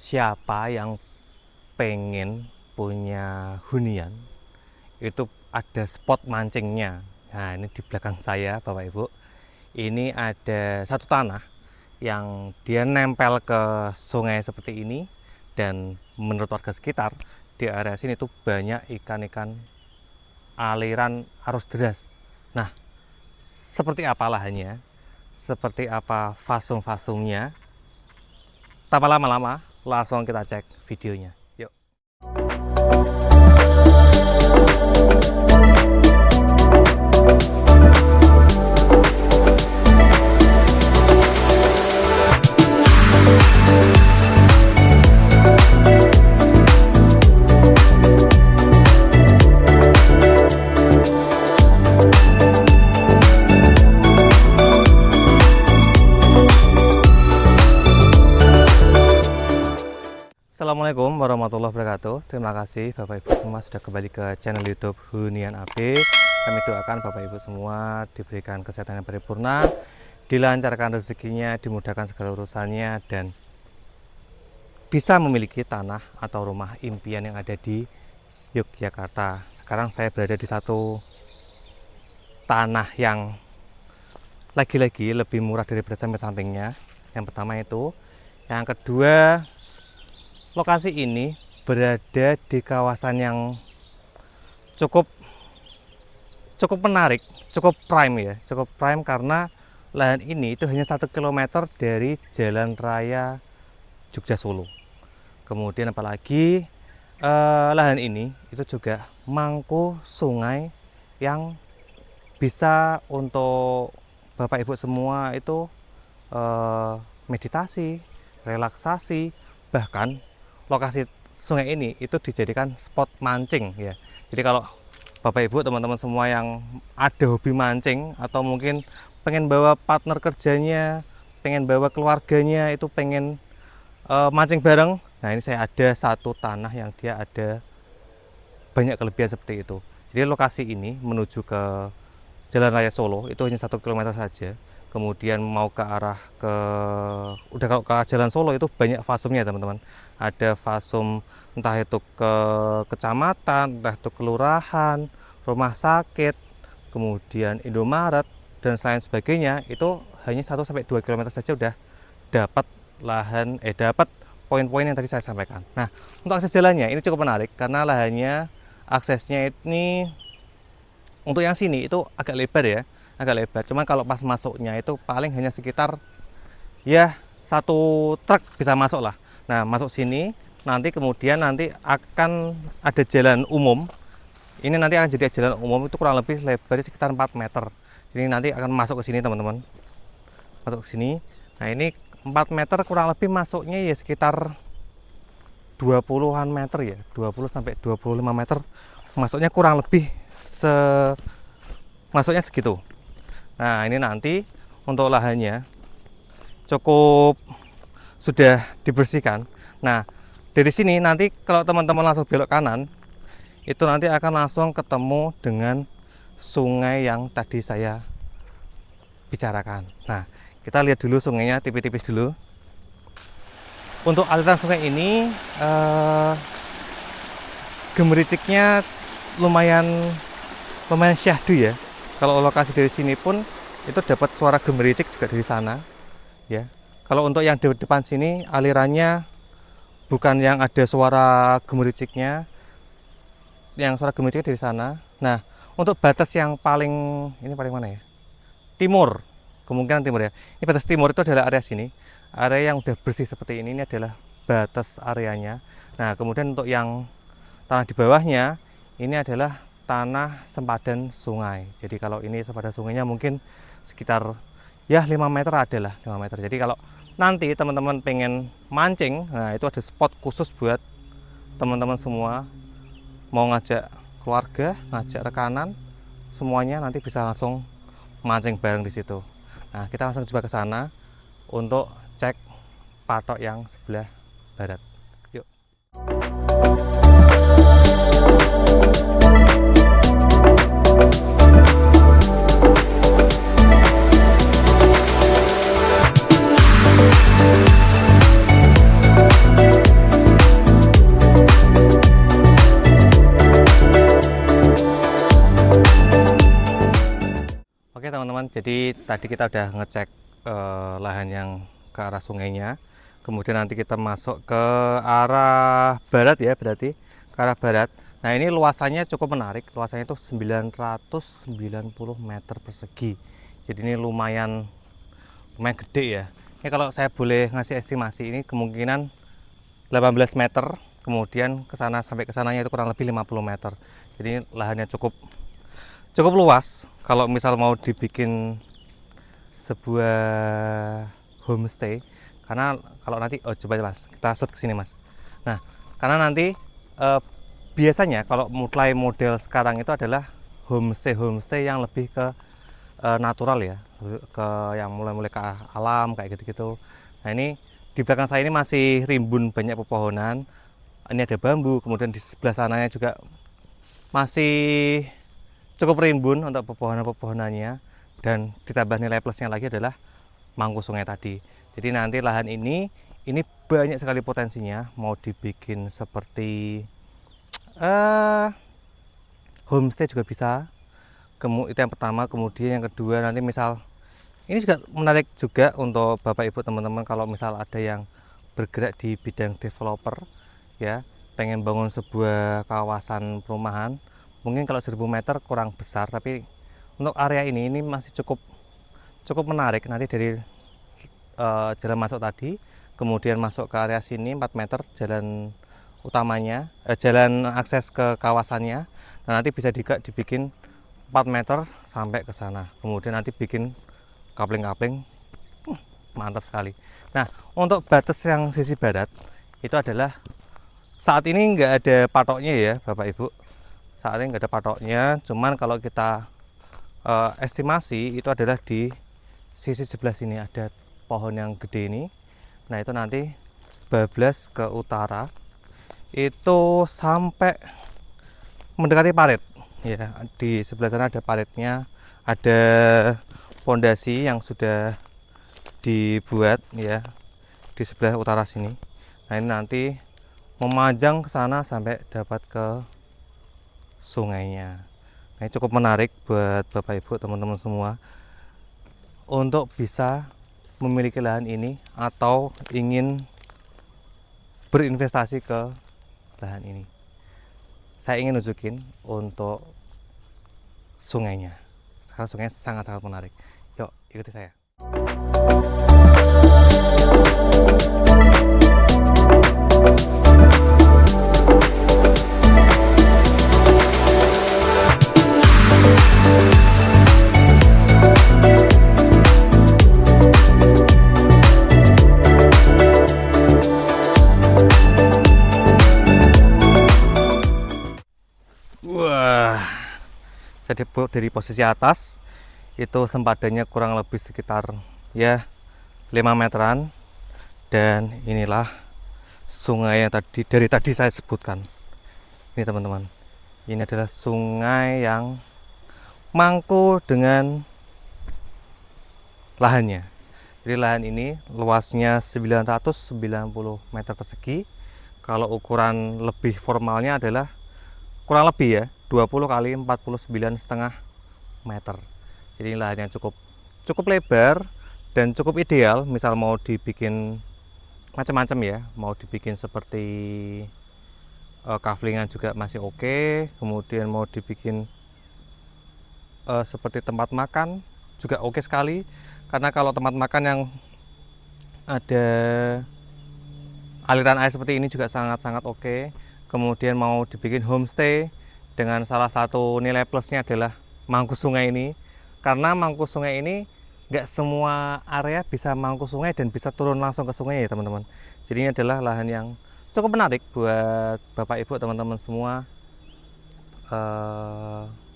Siapa yang pengen punya hunian itu ada spot mancingnya. Nah, ini di belakang saya Bapak Ibu, ini ada satu tanah yang dia nempel ke sungai seperti ini, dan menurut warga sekitar di area sini tuh banyak ikan-ikan aliran arus deras. Nah, seperti apa lahannya, seperti apa fasum-fasumnya, tanpa lama-lama langsung kita cek videonya. Yuk. Assalamualaikum warahmatullahi wabarakatuh. Terima kasih Bapak Ibu semua sudah kembali ke channel YouTube Hunian AB. Kami doakan Bapak Ibu semua diberikan kesehatan yang paripurna, dilancarkan rezekinya, dimudahkan segala urusannya, dan bisa memiliki tanah atau rumah impian yang ada di Yogyakarta. Sekarang saya berada di satu tanah yang lagi-lagi lebih murah daripada samping-sampingnya. Yang pertama itu. Yang kedua, lokasi ini berada di kawasan yang cukup menarik, cukup prime ya, cukup prime karena lahan ini itu hanya 1 km dari Jalan Raya Jogja Solo. Kemudian apalagi lahan ini itu juga mangku sungai yang bisa untuk Bapak Ibu semua itu meditasi, relaksasi, bahkan lokasi sungai ini itu dijadikan spot mancing ya. Jadi kalau Bapak Ibu teman-teman semua yang ada hobi mancing atau mungkin pengen bawa partner kerjanya, pengen bawa keluarganya itu pengen mancing bareng, nah ini saya ada satu tanah yang dia ada banyak kelebihan seperti itu. Jadi lokasi ini menuju ke Jalan Raya Solo itu hanya 1 km saja. Kemudian mau ke arah kalau ke Jalan Solo itu banyak fasumnya teman-teman. Ada fasum entah itu ke kecamatan, entah itu kelurahan, rumah sakit, kemudian Indomaret dan lain sebagainya. Itu hanya 1-2 km saja udah dapat lahan, dapat poin-poin yang tadi saya sampaikan. Nah, untuk akses jalannya ini cukup menarik karena lahannya, aksesnya ini untuk yang sini itu agak lebar ya, agak lebar. Cuman kalau pas masuknya itu paling hanya sekitar ya 1 truk bisa masuk lah. Nah, masuk sini nanti kemudian nanti akan ada jalan umum. Ini nanti akan jadi jalan umum itu kurang lebih lebarnya sekitar 4 meter. Jadi nanti akan masuk ke sini teman-teman. Masuk ke sini. Nah, ini 4 meter kurang lebih masuknya ya sekitar 20-an meter ya, 20 sampai 25 meter. Masuknya kurang lebih masuknya segitu. Nah, ini nanti untuk lahannya cukup sudah dibersihkan. Nah, dari sini nanti kalau teman-teman langsung belok kanan, itu nanti akan langsung ketemu dengan sungai yang tadi saya bicarakan. Nah, kita lihat dulu sungainya tipis-tipis dulu. Untuk aliran sungai ini gemericiknya lumayan syahdu ya. Kalau lokasi dari sini pun itu dapat suara gemericik juga dari sana ya. Kalau untuk yang di depan sini alirannya bukan yang ada suara gemericiknya, yang suara gemericiknya dari sana. Nah, untuk batas yang paling mana ya? Timur, kemungkinan timur ya. Ini batas timur itu adalah area sini, area yang udah bersih seperti ini adalah batas areanya. Nah, kemudian untuk yang tanah di bawahnya ini adalah tanah sempadan sungai. Jadi kalau ini sempadan sungainya mungkin sekitar ya 5 meter adalah 5 meter. Jadi kalau nanti teman-teman pengen mancing, nah itu ada spot khusus buat teman-teman semua mau ngajak keluarga, ngajak rekanan, semuanya nanti bisa langsung mancing bareng di situ. Nah, kita langsung coba ke sana untuk cek patok yang sebelah barat. Yuk. teman-teman, jadi tadi kita udah ngecek lahan yang ke arah sungainya. Kemudian nanti kita masuk ke arah barat ya, berarti ke arah barat. Nah ini luasannya cukup menarik, luasannya itu 990 meter persegi. Jadi ini lumayan gede ya. Ini kalau saya boleh ngasih estimasi, ini kemungkinan 18 meter, kemudian ke sana sampai ke sananya itu kurang lebih 50 meter. Jadi lahannya cukup luas. Kalau misal mau dibikin sebuah homestay, karena kalau nanti coba Mas, kita shoot ke sini Mas. Nah, karena nanti biasanya kalau mulai model sekarang itu adalah homestay yang lebih ke natural ya, ke yang mulai ke alam kayak gitu-gitu. Nah, ini di belakang saya ini masih rimbun banyak pepohonan. Ini ada bambu, kemudian di sebelah sananya juga masih cukup rimbun untuk pepohonan-pepohonannya, dan ditambah nilai plusnya lagi adalah mangku sungai tadi. Jadi nanti lahan ini banyak sekali potensinya, mau dibikin seperti homestay juga bisa. Itu yang pertama. Kemudian yang kedua, nanti misal ini juga menarik juga untuk Bapak Ibu teman-teman kalau misal ada yang bergerak di bidang developer ya, pengen bangun sebuah kawasan perumahan. Mungkin kalau 1000 meter kurang besar, tapi untuk area ini masih cukup menarik. Nanti dari jalan masuk tadi, kemudian masuk ke area sini 4 meter jalan utamanya, jalan akses ke kawasannya. Nah, nanti bisa juga dibikin 4 meter sampai ke sana. Kemudian nanti bikin kapling-kapling, mantap sekali. Nah, untuk batas yang sisi barat itu adalah saat ini nggak ada patoknya ya Bapak Ibu. Saat ini nggak ada patoknya, cuman kalau kita estimasi itu adalah di sisi sebelah sini ada pohon yang gede ini. Nah itu nanti bablas ke utara itu sampai mendekati parit ya. Di sebelah sana ada paritnya, ada pondasi yang sudah dibuat ya di sebelah utara sini. Nah ini nanti memanjang ke sana sampai dapat ke sungainya. Nah ini cukup menarik buat Bapak Ibu teman-teman semua untuk bisa memiliki lahan ini atau ingin berinvestasi ke lahan ini. Saya ingin nunjukin untuk sungainya. Sekarang sungainya sangat-sangat menarik. Yuk, ikuti saya. Wah, dari posisi atas itu sempadannya kurang lebih sekitar ya 5 meteran, dan inilah sungai yang dari tadi saya sebutkan. Ini teman-teman, ini adalah sungai yang mangku dengan lahannya. Jadi lahan ini luasnya 990 meter persegi. Kalau ukuran lebih formalnya adalah kurang lebih ya 20 kali 49,5 meter. Jadi lahan yang cukup lebar dan cukup ideal. Misal mau dibikin macam-macam ya, mau dibikin seperti kaflingan juga masih oke. Kemudian mau dibikin seperti tempat makan juga oke sekali. Karena kalau tempat makan yang ada aliran air seperti ini juga sangat-sangat oke. Kemudian mau dibikin homestay dengan salah satu nilai plusnya adalah mangku sungai ini. Karena mangku sungai ini nggak semua area bisa mangku sungai dan bisa turun langsung ke sungai ya teman-teman. Jadi ini adalah lahan yang cukup menarik buat Bapak Ibu teman-teman semua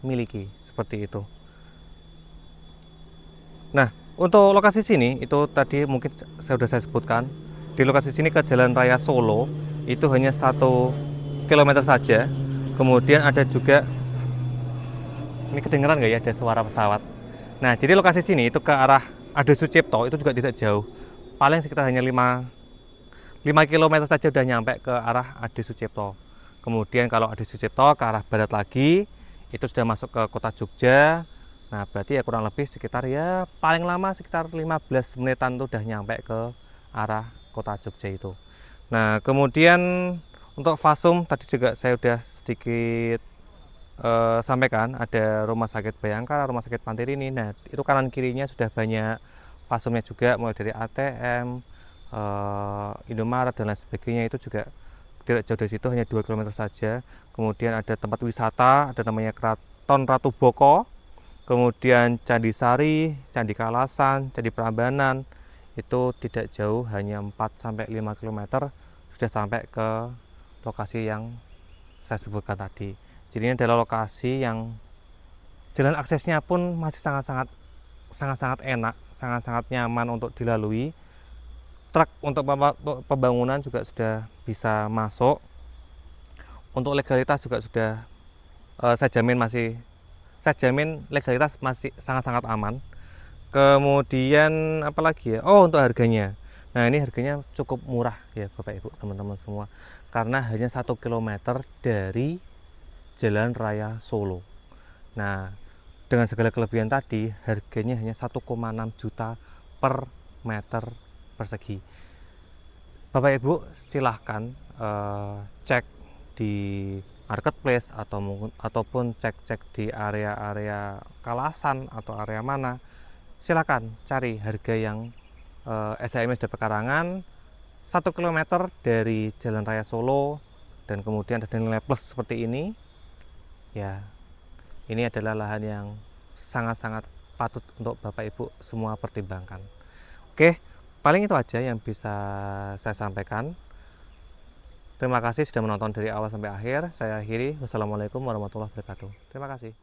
miliki seperti itu. Nah untuk lokasi sini itu tadi mungkin sudah saya sebutkan. Di lokasi sini ke Jalan Raya Solo itu hanya 1 kilometer saja. Kemudian ada juga, ini kedengeran nggak ya ada suara pesawat. Nah jadi lokasi sini itu ke arah Ade Sucipto itu juga tidak jauh, paling sekitar hanya 5 km saja udah nyampe ke arah Ade Sucipto. Kemudian kalau Ade Sucipto ke arah barat lagi itu sudah masuk ke kota Jogja. Nah, berarti ya kurang lebih sekitar ya paling lama sekitar 15 menitan tuh udah nyampe ke arah kota Jogja itu. Nah, kemudian untuk Fasum tadi juga saya udah sedikit sampaikan ada Rumah Sakit Bayangkara, Rumah Sakit Pantirini. Nah, itu kanan kirinya sudah banyak Fasumnya juga, mulai dari ATM, Indomaret dan lain sebagainya. Itu juga tidak jauh dari situ, hanya 2 km saja. Kemudian ada tempat wisata, ada namanya Keraton Ratu Boko, kemudian Candi Sari, Candi Kalasan, Candi Prambanan. Itu tidak jauh, hanya 4-5 km sudah sampai ke lokasi yang saya sebutkan tadi. Jadi ini adalah lokasi yang jalan aksesnya pun masih sangat-sangat enak, sangat-sangat nyaman untuk dilalui. Truk untuk pembangunan juga sudah bisa masuk. Untuk legalitas juga sudah saya jamin legalitas masih sangat-sangat aman. Kemudian apalagi ya? Oh, untuk harganya. Nah, ini harganya cukup murah ya Bapak Ibu, teman-teman semua. Karena hanya 1 km dari Jalan Raya Solo. Nah, dengan segala kelebihan tadi, harganya hanya 1,6 juta per meter persegi. Bapak Ibu silahkan cek di marketplace ataupun cek di area-area Kalasan atau area mana. Silakan cari harga yang SHM SD Pekarangan 1 km dari Jalan Raya Solo, dan kemudian ada nilai plus seperti ini. Ya, ini adalah lahan yang sangat-sangat patut untuk Bapak Ibu semua pertimbangkan. Oke, paling itu aja yang bisa saya sampaikan. Terima kasih sudah menonton dari awal sampai akhir. Saya akhiri. Wassalamualaikum warahmatullahi wabarakatuh. Terima kasih.